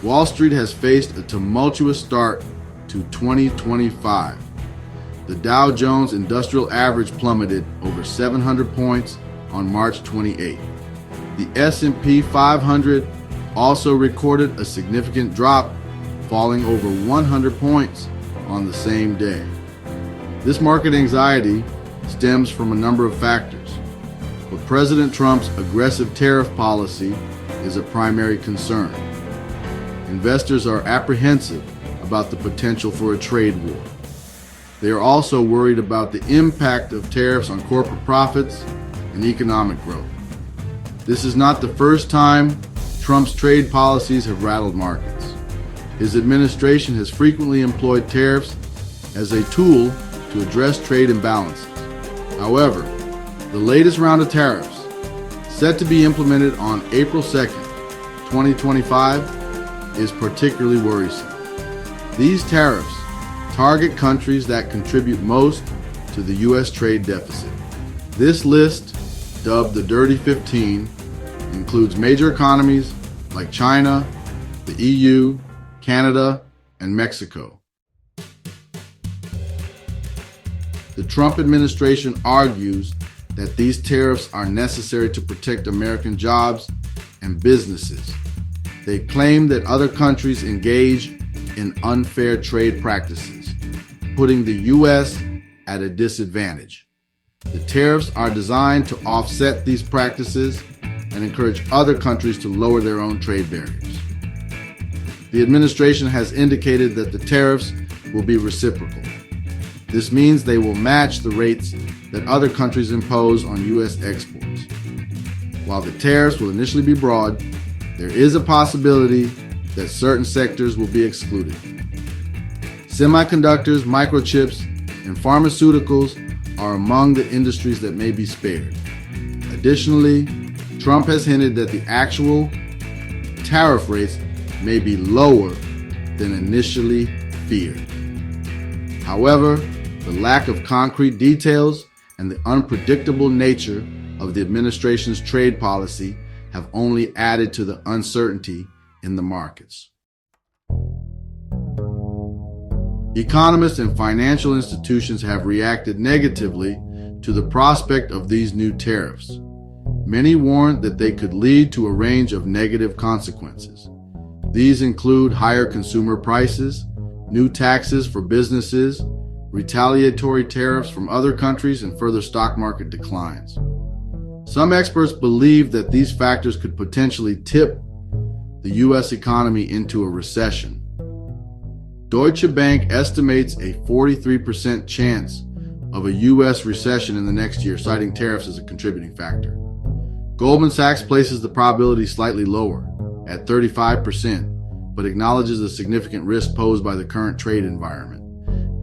Wall Street has faced a tumultuous start to 2025. The Dow Jones Industrial Average plummeted over 700 points on March 28. The S&P 500 also recorded a significant drop, falling over 100 points on the same day. This market anxiety stems from a number of factors, but President Trump's aggressive tariff policy is a primary concern. Investors are apprehensive about the potential for a trade war. They are also worried about the impact of tariffs on corporate profits and economic growth. This is not the first time Trump's trade policies have rattled markets. His administration has frequently employed tariffs as a tool to address trade imbalances. However, the latest round of tariffs, set to be implemented on April 2nd, 2025, is particularly worrisome. These tariffs target countries that contribute most to the U.S. trade deficit. This list, dubbed the Dirty 15, includes major economies like China, the EU, Canada, and Mexico. The Trump administration argues that these tariffs are necessary to protect American jobs and businesses. They claim that other countries engage in unfair trade practices, putting the U.S. at a disadvantage. The tariffs are designed to offset these practices and encourage other countries to lower their own trade barriers. The administration has indicated that the tariffs will be reciprocal. This means they will match the rates that other countries impose on U.S. exports. While the tariffs will initially be broad, there is a possibility that certain sectors will be excluded. Semiconductors, microchips, and pharmaceuticals are among the industries that may be spared. Additionally, Trump has hinted that the actual tariff rates may be lower than initially feared. However, the lack of concrete details and the unpredictable nature of the administration's trade policy have only added to the uncertainty in the markets. Economists and financial institutions have reacted negatively to the prospect of these new tariffs. Many warned that they could lead to a range of negative consequences. These include higher consumer prices, new taxes for businesses, retaliatory tariffs from other countries, and further stock market declines. Some experts believe that these factors could potentially tip the U.S. economy into a recession. Deutsche Bank estimates a 43% chance of a U.S. recession in the next year, citing tariffs as a contributing factor. Goldman Sachs places the probability slightly lower, at 35%, but acknowledges the significant risk posed by the current trade environment.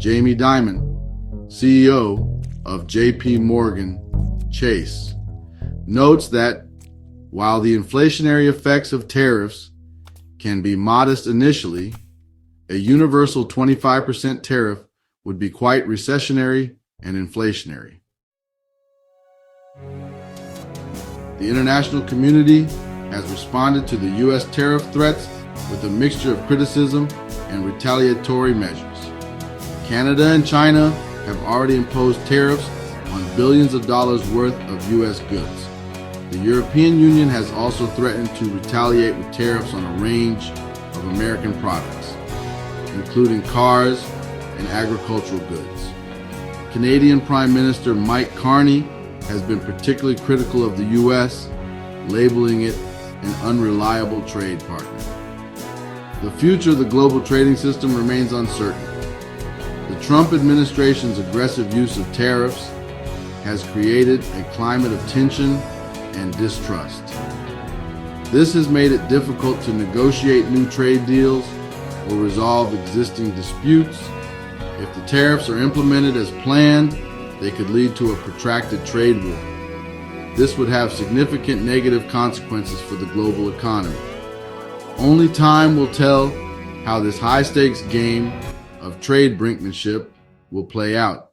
Jamie Dimon, CEO of JP Morgan Chase, notes that while the inflationary effects of tariffs can be modest initially, a universal 25% tariff would be quite recessionary and inflationary. The international community has responded to the U.S. tariff threats with a mixture of criticism and retaliatory measures. Canada and China have already imposed tariffs on billions of dollars worth of U.S. goods. The European Union has also threatened to retaliate with tariffs on a range of American products, including cars and agricultural goods. Canadian Prime Minister Mike Carney has been particularly critical of the U.S., labeling it an unreliable trade partner. The future of the global trading system remains uncertain. The Trump administration's aggressive use of tariffs has created a climate of tension and distrust. This has made it difficult to negotiate new trade deals or resolve existing disputes. If the tariffs are implemented as planned, they could lead to a protracted trade war. This would have significant negative consequences for the global economy. Only time will tell how this high-stakes game of trade brinkmanship will play out.